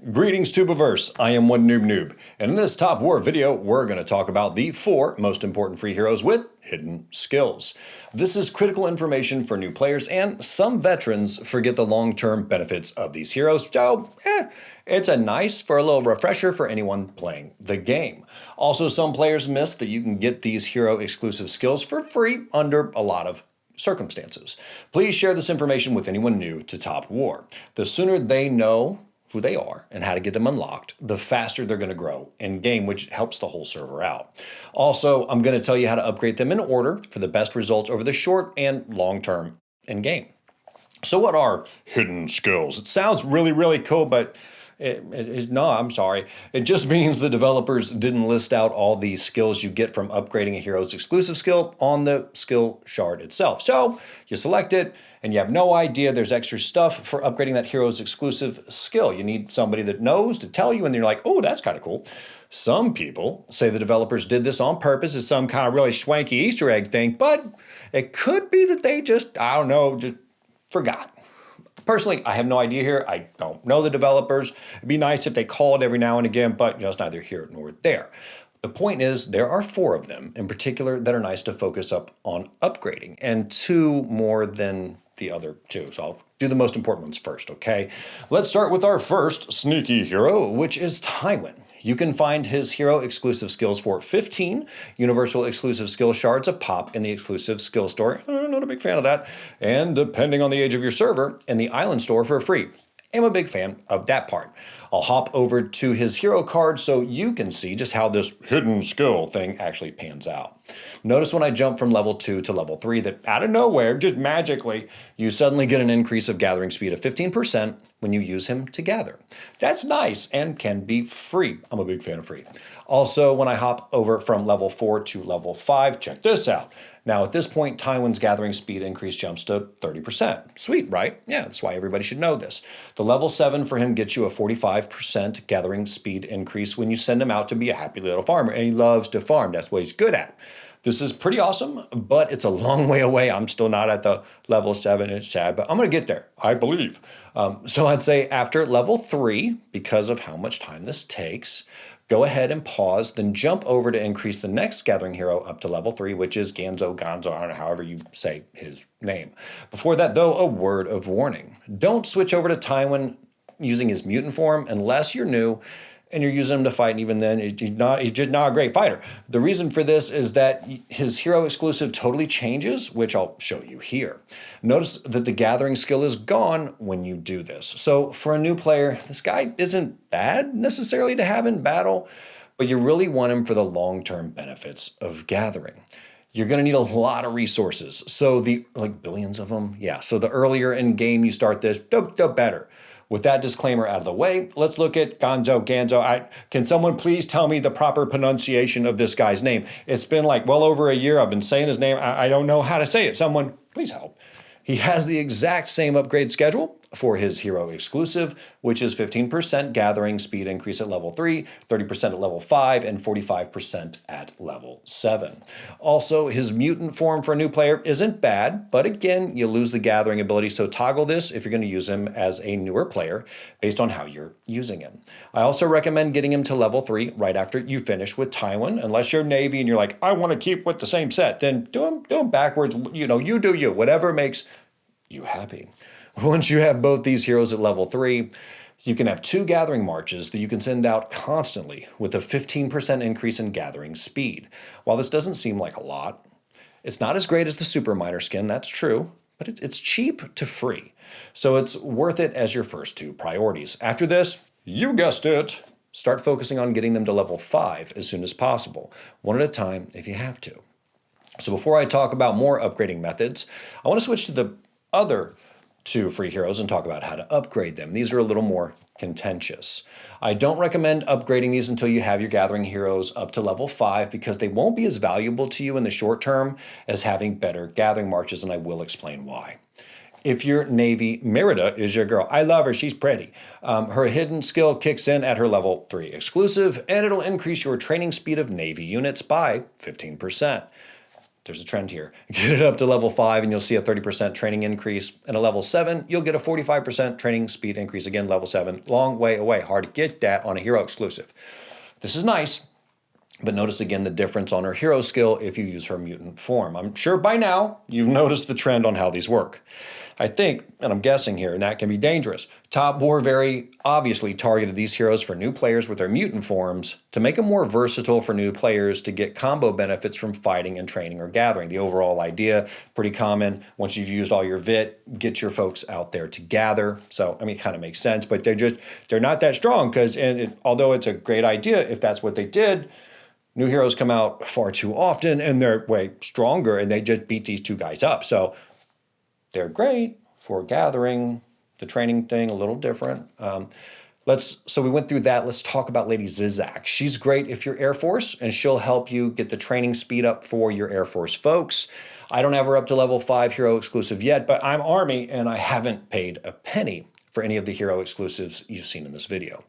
Greetings, Tubiverse. I am One Noob Noob, and in this Top War video, we're going to talk about the 4 most important free heroes with hidden skills. This is critical information for new players, and some veterans forget the long-term benefits of these heroes, so it's a nice for a little refresher for anyone playing the game. Also, some players miss that you can get these hero-exclusive skills for free under a lot of circumstances. Please share this information with anyone new to Top War. The sooner they know who they are and how to get them unlocked, the faster they're going to grow in game, which helps the whole server out. Also, I'm going to tell you how to upgrade them in order for the best results over the short and long term in game. So what are hidden skills? It sounds really, really cool, but no, I'm sorry. It just means the developers didn't list out all the skills you get from upgrading a hero's exclusive skill on the skill shard itself. So you select it, and you have no idea there's extra stuff for upgrading that hero's exclusive skill. You need somebody that knows to tell you, and you're like, oh, that's kind of cool. Some people say the developers did this on purpose as some kind of really schwanky Easter egg thing, but it could be that they just, I don't know, just forgot. Personally, I have no idea here. I don't know the developers. It'd be nice if they called every now and again, but it's neither here nor there. The point is, there are 4 of them in particular that are nice to focus up on upgrading, and 2 more than the other 2. So I'll do the most important ones first, okay? Let's start with our first sneaky hero, which is Tywin. You can find his hero exclusive skills for 15 universal exclusive skill shards a pop in the exclusive skill store. I'm not a big fan of that. And depending on the age of your server, in the island store for free. I'm a big fan of that part. I'll hop over to his hero card so you can see just how this hidden skill thing actually pans out. Notice when I jump from level 2 to level 3 that out of nowhere, just magically, you suddenly get an increase of gathering speed of 15% when you use him to gather. That's nice and can be free. I'm a big fan of free. Also, when I hop over from level 4 to level 5, check this out. Now, at this point, Tywin's gathering speed increase jumps to 30%. Sweet, right? Yeah, that's why everybody should know this. The level 7 for him gets you a 45% gathering speed increase when you send him out to be a happy little farmer, and he loves to farm. That's what he's good at. This is pretty awesome, but it's a long way away. I'm still not at the level 7. It's sad, but I'm going to get there, I believe. So I'd say after level 3, because of how much time this takes, go ahead and pause, then jump over to increase the next gathering hero up to level 3, which is Gonzo, I don't know, however you say his name. Before that, though, a word of warning. Don't switch over to Tywin using his mutant form unless you're new and you're using him to fight, and even then, he's just not a great fighter. The reason for this is that his hero exclusive totally changes, which I'll show you here. Notice that the gathering skill is gone when you do this. So for a new player, this guy isn't bad necessarily to have in battle, but you really want him for the long-term benefits of gathering. You're going to need a lot of resources. So billions of them. Yeah, so the earlier in game you start this, the better. With that disclaimer out of the way, let's look at Gonzo. Can someone please tell me the proper pronunciation of this guy's name? It's been like well over a year. I've been saying his name. I don't know how to say it. Someone, please help. He has the exact same upgrade schedule for his hero exclusive, which is 15% gathering speed increase at level 3, 30% at level 5, and 45% at level 7. Also, his mutant form for a new player isn't bad, but again, you lose the gathering ability, so toggle this if you're going to use him as a newer player based on how you're using him. I also recommend getting him to level 3 right after you finish with Tywin, unless you're Navy and you're like, I want to keep with the same set, then do him backwards, you do you, whatever makes you happy. Once you have both these heroes at level 3, you can have 2 gathering marches that you can send out constantly with a 15% increase in gathering speed. While this doesn't seem like a lot, it's not as great as the Super Miner skin, that's true, but it's cheap to free. So it's worth it as your first 2 priorities. After this, you guessed it, start focusing on getting them to level 5 as soon as possible, one at a time if you have to. So before I talk about more upgrading methods, I want to switch to the other 2 free heroes and talk about how to upgrade them. These are a little more contentious. I don't recommend upgrading these until you have your gathering heroes up to level 5 because they won't be as valuable to you in the short term as having better gathering marches, and I will explain why. If you're Navy, Merida is your girl. I love her. She's pretty. Her hidden skill kicks in at her level 3 exclusive, and it'll increase your training speed of Navy units by 15%. there's a trend here. Get it up to level 5 and you'll see a 30% training increase. And a level 7, you'll get a 45% training speed increase. Again, level 7, long way away. Hard to get that on a hero exclusive. This is nice, but notice again the difference on her hero skill if you use her mutant form. I'm sure by now you've noticed the trend on how these work. I think, and I'm guessing here, and that can be dangerous, Top War very obviously targeted these heroes for new players with their mutant forms to make them more versatile for new players to get combo benefits from fighting and training or gathering. The overall idea, pretty common, once you've used all your VIT, get your folks out there to gather. So, I mean, it kind of makes sense, but they're not that strong because, although it's a great idea, if that's what they did, new heroes come out far too often and they're way stronger and they just beat these two guys up. So they're great for gathering, the training thing, a little different. So we went through that. Let's talk about Lady Zizak. She's great if you're Air Force, and she'll help you get the training speed up for your Air Force folks. I don't have her up to level 5 hero exclusive yet, but I'm Army, and I haven't paid a penny for any of the hero exclusives you've seen in this video.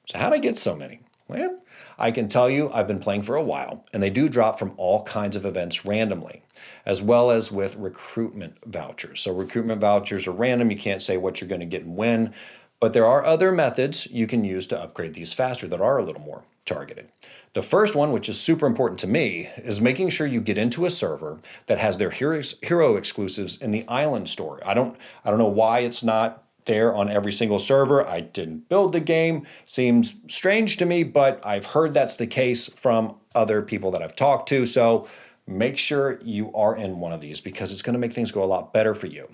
So how'd I get so many? Well, I can tell you I've been playing for a while, and they do drop from all kinds of events randomly, as well as with recruitment vouchers. So recruitment vouchers are random. You can't say what you're going to get and when, but there are other methods you can use to upgrade these faster that are a little more targeted. The first one, which is super important to me, is making sure you get into a server that has their hero exclusives in the island store. I don't know why it's not there on every single server. I didn't build the game. Seems strange to me, but I've heard that's the case from other people that I've talked to. So make sure you are in one of these because it's going to make things go a lot better for you.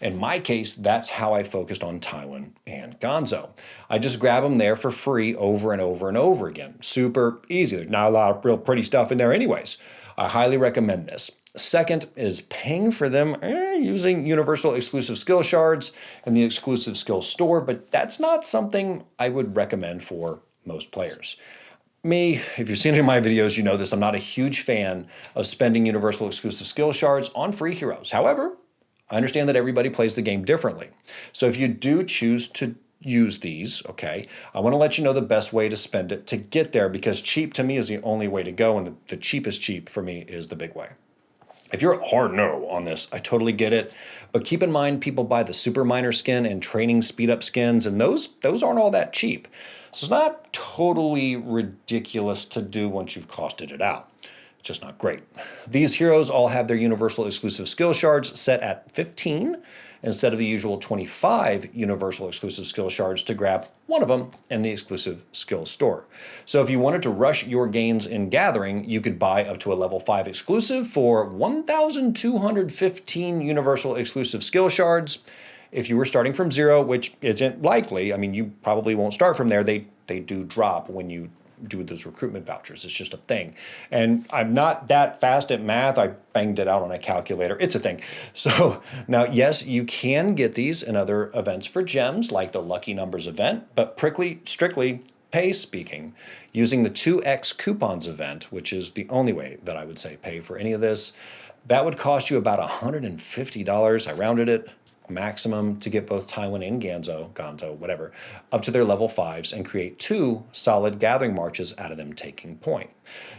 In my case, that's how I focused on Tywin and Gonzo. I just grab them there for free over and over and over again. Super easy. There's not a lot of real pretty stuff in there anyways. I highly recommend this. Second is paying for them using universal exclusive skill shards in the exclusive skill store, but that's not something I would recommend for most players. Me, if you've seen any of my videos, you know this, I'm not a huge fan of spending universal exclusive skill shards on free heroes. However, I understand that everybody plays the game differently. So if you do choose to use these, okay, I want to let you know the best way to spend it to get there because cheap to me is the only way to go, and the cheapest cheap for me is the big way. If you're a hard no on this, I totally get it. But keep in mind, people buy the super minor skin and training speed up skins, and those aren't all that cheap. So it's not totally ridiculous to do once you've costed it out. It's just not great. These heroes all have their universal exclusive skill shards set at 15 instead of the usual 25 universal exclusive skill shards to grab one of them in the exclusive skill store. So if you wanted to rush your gains in gathering, you could buy up to a level 5 exclusive for 1,215 universal exclusive skill shards. If you were starting from 0, which isn't likely, I mean, you probably won't start from there. They do drop when you do those recruitment vouchers. It's just a thing. And I'm not that fast at math. I banged it out on a calculator. It's a thing. So now, yes, you can get these in other events for gems, like the Lucky Numbers event, but strictly pay speaking, using the 2x coupons event, which is the only way that I would say pay for any of this, that would cost you about $150. I rounded it maximum to get both Tywin and Gonzo, whatever, up to their level 5s and create 2 solid gathering marches out of them taking point.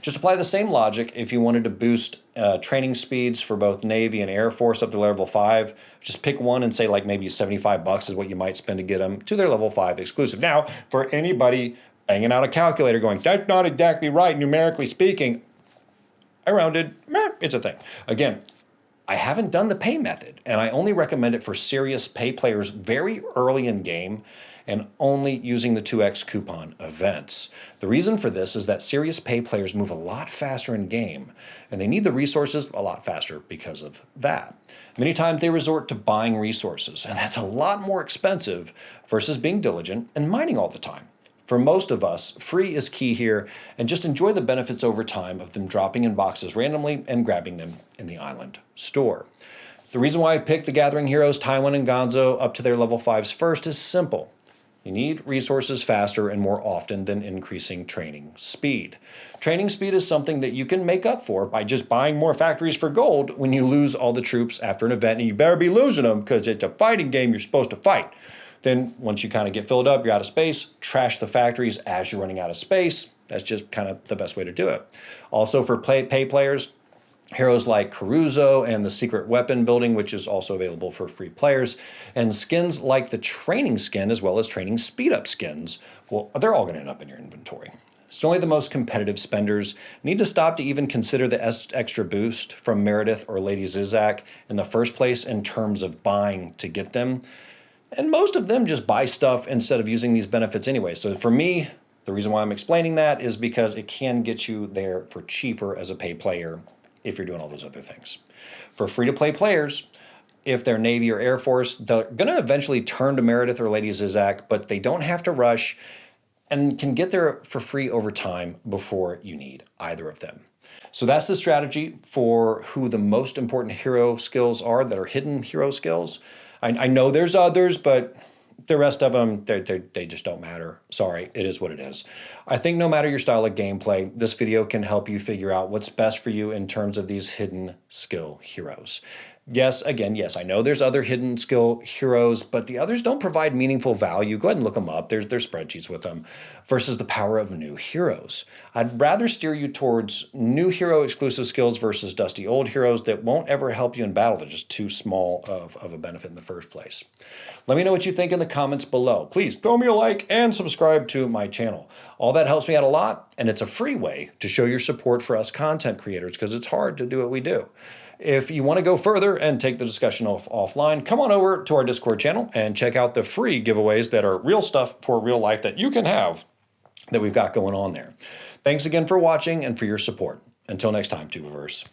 Just apply the same logic if you wanted to boost training speeds for both Navy and Air Force up to level 5. Just pick one and say like maybe $75 is what you might spend to get them to their level 5 exclusive. Now, for anybody banging out a calculator going, that's not exactly right, numerically speaking, I rounded, it's a thing. Again, I haven't done the pay method, and I only recommend it for serious pay players very early in game and only using the 2x coupon events. The reason for this is that serious pay players move a lot faster in game, and they need the resources a lot faster because of that. Many times they resort to buying resources, and that's a lot more expensive versus being diligent and mining all the time. For most of us, free is key here, and just enjoy the benefits over time of them dropping in boxes randomly and grabbing them in the island store. The reason why I picked the Gathering Heroes, Tywin and Gonzo, up to their level 5s first is simple. You need resources faster and more often than increasing training speed. Training speed is something that you can make up for by just buying more factories for gold when you lose all the troops after an event, and you better be losing them because it's a fighting game you're supposed to fight. Then once you kind of get filled up, you're out of space, trash the factories as you're running out of space. That's just kind of the best way to do it. Also for pay players, Heroes like Caruso and the secret weapon building, which is also available for free players, and skins like the training skin as well as training speed up skins, well, they're all going to end up in your inventory. So only the most competitive spenders need to stop to even consider the extra boost from Meredith or Lady Zizak in the first place in terms of buying to get them. And most of them just buy stuff instead of using these benefits anyway. So for me, the reason why I'm explaining that is because it can get you there for cheaper as a pay player if you're doing all those other things. For free-to-play players, if they're Navy or Air Force, they're going to eventually turn to Meredith or Lady Zizak, but they don't have to rush and can get there for free over time before you need either of them. So that's the strategy for who the most important hero skills are that are hidden hero skills. I know there's others, but the rest of them, they just don't matter. Sorry, it is what it is. I think no matter your style of gameplay, this video can help you figure out what's best for you in terms of these hidden skill heroes. Yes, I know there's other hidden skill heroes, but the others don't provide meaningful value. Go ahead and look them up. There's spreadsheets with them versus the power of new heroes. I'd rather steer you towards new hero exclusive skills versus dusty old heroes that won't ever help you in battle. They're just too small of a benefit in the first place. Let me know what you think in the comments below. Please throw me a like and subscribe to my channel. All that helps me out a lot, and it's a free way to show your support for us content creators because it's hard to do what we do. If you want to go further and take the discussion offline, come on over to our Discord channel and check out the free giveaways that are real stuff for real life that you can have that we've got going on there. Thanks again for watching and for your support. Until next time, Tubeverse.